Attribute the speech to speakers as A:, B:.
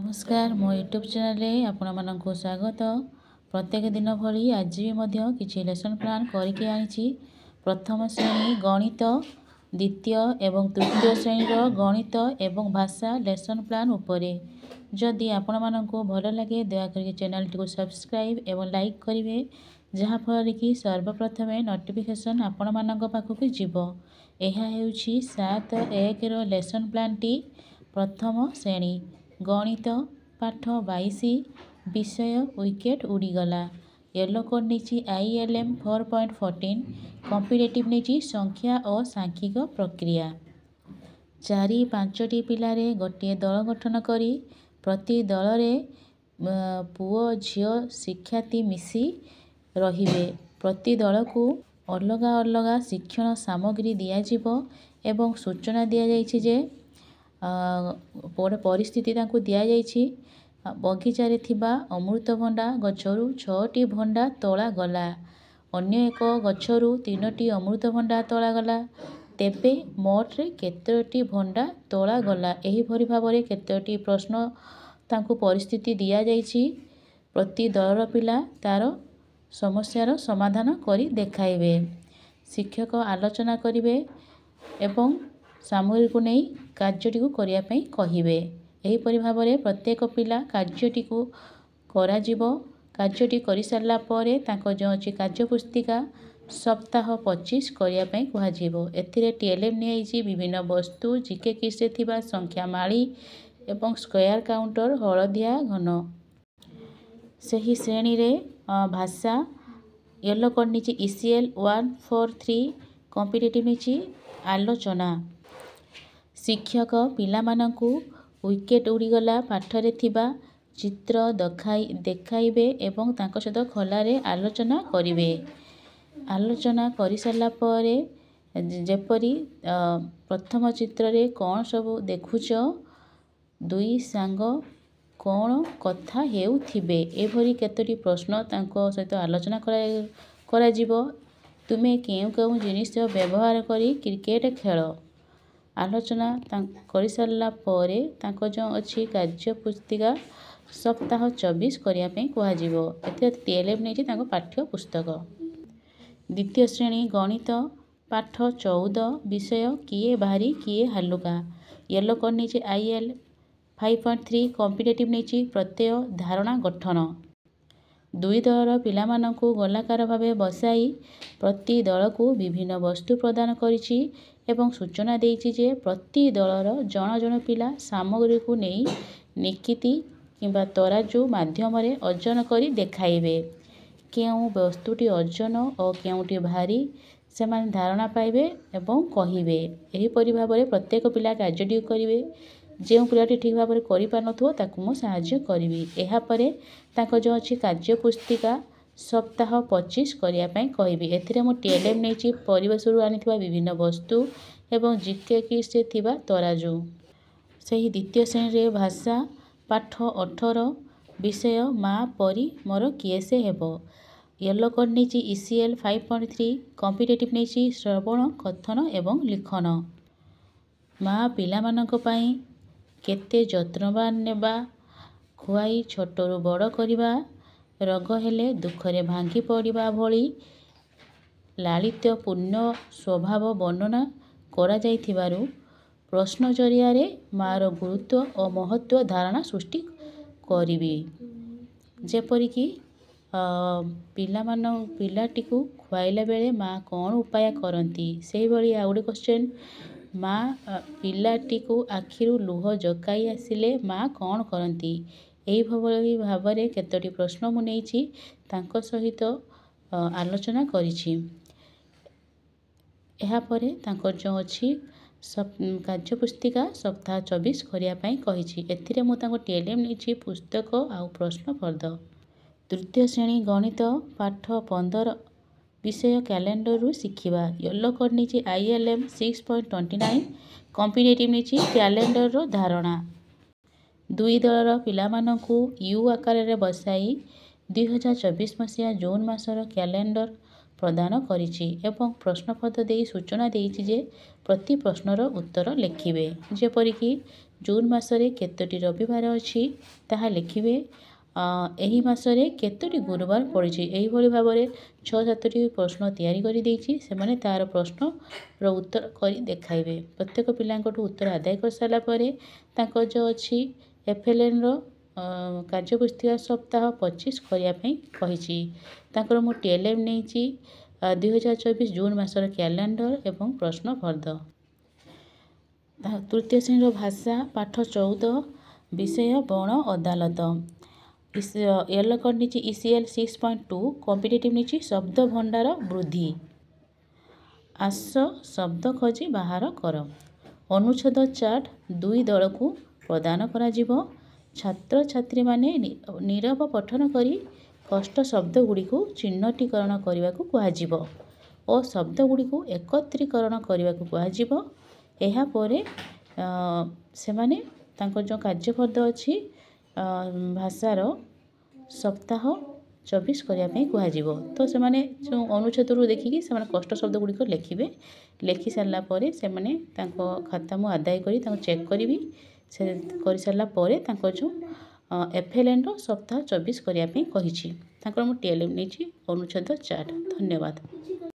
A: नमस्कार मो YouTube channel रे आपण मानक स्वागत। प्रत्येक दिन भली आज भी किसी लेसन प्लान करके आनी। प्रथम श्रेणी गणित, द्वितीय एवं तृतीय श्रेणी गणित एवं भाषा लेसन प्लान उपरे। जदि आपण मानक भल लगे दयाकोरी चैनल टी सब्सक्राइब एवं लाइक करेंगे, जहाँफल कि सर्वप्रथम नोटिफिकेशन आपण मानक पाखक जीव। यह हेउछि 7-1 लेसन प्लान टी। प्रथम श्रेणी गणित पाठ 22 विषय विकेट उड़ीगला। येलो कोड नहीं ILM 4.14 कॉम्पिटिटिव नहीं संख्या और सांख्यिक प्रक्रिया। 4-5 पिलारे गोटे दल गठन करी प्रति दल रे पुओ झियो शिक्षार्थी मिसी रहिबे। प्रति दल को अलग अलग शिक्षण सामग्री दियाजिबो एवं सूचना दिया जायछि जे परिस्थिति तांको दिया जायछि। बगीचारे थिबा अमृतभंडा गछरु 6टी भंडा तोला गला, अन्य एक गछरु 3टी अमृतभंडा तोला गला, तेबे मोट रे केतोटी भंडा तोला गला। एही भरी भाबरे केतोटी प्रश्न तांको परिस्थिति दिया जायछि। प्रति दलर पिला तार समस्यार समाधान करी देखाइबे। शिक्षक आलोचना करिवे एवं सामग्री को नहीं कार्यटी को करिया पई कहिबे। एही परि भाबरे प्रत्येक पिला कार्यटी को करा जिवो। कार्यटी करि सारला परे तांको जो अछि कार्य पुस्तिका सप्ताह 25 करिया पई कुहा जिवो। एथिरे TLM नियाइछि विभिन्न वस्तु जीके किसे थिबा संख्या माली एवं स्क्वायर काउंटर हलदिया घन। सही श्रेणी रे भाषा येलो कोड निछि ECL 143 कॉम्पिटिटिव निछि आलोचना। शिक्षक पिला मानकु विकेट उड़ीगला पाठरे थिबा चित्र देखाइबे एवं तांको सहित खोलारे आलोचना करिवे। आलोचना करि सारला परे जेपरी प्रथम चित्र रे कौन सब देखुच, दुई सांग कौन कथा हेउथिबे, एभरी केतोटी प्रश्न तांको सहित आलोचना करा जिवो। तुमे केउ केउ जिनिस व्यवहार करी क्रिकेट खेल। आलोचना करि सारला परे तांको जो अछि कार्य पुस्तिका सप्ताह 24 करिया पई कुहा जिवो। एते TLM नै तांको पाठ्य पुस्तक। द्वितीय श्रेणी गणित पाठ 14 विषय किए भारी किए हालुका। येलो कोड नै IL 5.3 कॉम्पिटिटिव नै प्रत्यय धारणा गठन। दुई दलर पिला मानकु गोलाकार भावे बसाई प्रति दल को विभिन्न वस्तु प्रदान करिछि एवं सूचना देइछि जे प्रति दलर जण जण पिला सामग्री को नहीं निकिति किंबा तराजू माध्यम रे ओजन करी देखाइबे। केउ वस्तुटी ओजन और केउटी भारी सेमान धारणा पाइबे एवं कहिबे। एही परि भाबरे प्रत्येक पिला कार्यटी करिवे। जे पिलाटी ठीक भाबरे करि पारनथो ताकु मो सहाय्य करिवि। एहा परे ताको जो अछि कार्य पुस्तिका सप्ताह 25 करिया पई कहिबि। एथिरे मो TLM नैछि परिवेश रु आनिथिबा विभिन्न वस्तु एवं जीके की से थिबा तराजू। सही द्वितीय श्रेणी रे भाषा पाठ 18 विषय माँ परी मोर किए से हेबो। येलो कोड नैछि ECL 5.3 कॉम्पिटिटिव नैछि श्रवण कथन एवं लिखन। माँ पिला मानक पई केते यत्नवान नेबा, खुआई छोटरू बड़ करिबा, रोग हेले दुखरे भांगी पड़िबा भली लालित्यपूर्ण स्वभाव वर्णना करा जाइथिबारु प्रश्न जरिया रे मार गुरुत्व और महत्व धारणा सृष्टि करिबी। जेपरि कि पिलाटी को खुआइला बेले माँ कौन उपाय करती, से भली आ गोटे क्वेश्चन माँ पिलाटी को आखिरु लुह जकाई आसिले माँ कौन करती। एही भली भाबरे केतोटी प्रश्न मु नेछि तांको सहित आलोचना करिछि। एहा परे तांको जो अछि कार्य पुस्तिका सप्ताह 24 करिया पई कहिछि। एथिरे मु तांको TLM नेछि पुस्तक आउ प्रश्न फर्द। तृतीय श्रेणी गणित पाठ 15 विषय कैलेंडर रु शिखिबा। येलो कोड नेछि ILM 6.29 कॉम्पिटिटिव नेछि कैलेंडर रो धारणा। दुई दलर पिला मानकु U आकार रे बसाई 2024 मसिया जून मासर कैलेंडर प्रदान करिछि एवं प्रश्नपत्र देई सूचना देइछि जे प्रति प्रश्नर उत्तर लिखिबे। जेपरि कि ଜୁନ୍ ମାସରେ କେତୋଟି ରବିବାର ଅଛି ତାହା ଲେଖିବେ। ଏହି ମାସରେ କେତୋଟି ଗୁରୁବାର ପଡ଼ିଛି। ଏହିଭଳି ଭାବରେ 6-7ଟି ପ୍ରଶ୍ନ ତିଆରି କରିଦେଇଛି। ସେମାନେ ତା'ର ପ୍ରଶ୍ନର ଉତ୍ତର କରି ଦେଖାଇବେ। ପ୍ରତ୍ୟେକ ପିଲାଙ୍କଠୁ ଉତ୍ତର ଆଦାୟ କରିସାରିଲା ପରେ ତାଙ୍କର ଯେଉଁ ଅଛି FLNର କାର୍ଯ୍ୟପୁସ୍ତିକା ସପ୍ତାହ 25 କରିବା ପାଇଁ କହିଛି। ତାଙ୍କର ମୁଁ TLM ନେଇଛି 2024 ଜୁନ୍ ମାସର କ୍ୟାଲେଣ୍ଡର ଏବଂ ପ୍ରଶ୍ନ ଫର୍ଦ୍ଦ। ତୃତୀୟ ଶ୍ରେଣୀର ଭାଷା ପାଠ 14 ବିଷୟ ବଣ ଅଦାଲତ। ୟେଲୋ କୋଡ୍ ନେଇଛି ECL 6.2। କମ୍ପିଟେଟିଭ୍ ନେଇଛି ଶବ୍ଦ ଭଣ୍ଡାର ବୃଦ୍ଧି। ଆସ ଶବ୍ଦ ଖୋଜି ବାହାର କର। ଅନୁଚ୍ଛେଦ ଚାର୍ଟ 2 ଦଳକୁ ପ୍ରଦାନ କରାଯିବ। ଛାତ୍ରଛାତ୍ରୀମାନେ ନୀରବ ପଠନ କରି କଷ୍ଟ ଶବ୍ଦଗୁଡ଼ିକୁ ଚିହ୍ନଟୀକରଣ କରିବାକୁ କୁହାଯିବ ଓ ଶବ୍ଦଗୁଡ଼ିକୁ ଏକତ୍ରୀକରଣ କରିବାକୁ କୁହାଯିବ। ଏହାପରେ ସେମାନେ ତାଙ୍କର ଯେଉଁ କାର୍ଯ୍ୟଫର୍ଦ୍ଦ ଅଛି ଭାଷାର ସପ୍ତାହ 24 କରିବା ପାଇଁ କୁହାଯିବ। ତ ସେମାନେ ଯେଉଁ ଅନୁଚ୍ଛେଦରୁ ଦେଖିକି ସେମାନେ କଷ୍ଟ ଶବ୍ଦଗୁଡ଼ିକ ଲେଖିବେ। ଲେଖି ସାରିଲା ପରେ ସେମାନେ ତାଙ୍କ ଖାତା ମୁଁ ଆଦାୟ କରି ତାଙ୍କୁ ଚେକ୍ କରିବି। ସେ କରିସାରିଲା ପରେ ତାଙ୍କର ଯେଉଁ FLNର ସପ୍ତାହ 24 କରିବା ପାଇଁ କହିଛି। ତାଙ୍କର ମୁଁ TLM ନେଇଛି ଅନୁଚ୍ଛେଦ 4। ଧନ୍ୟବାଦ।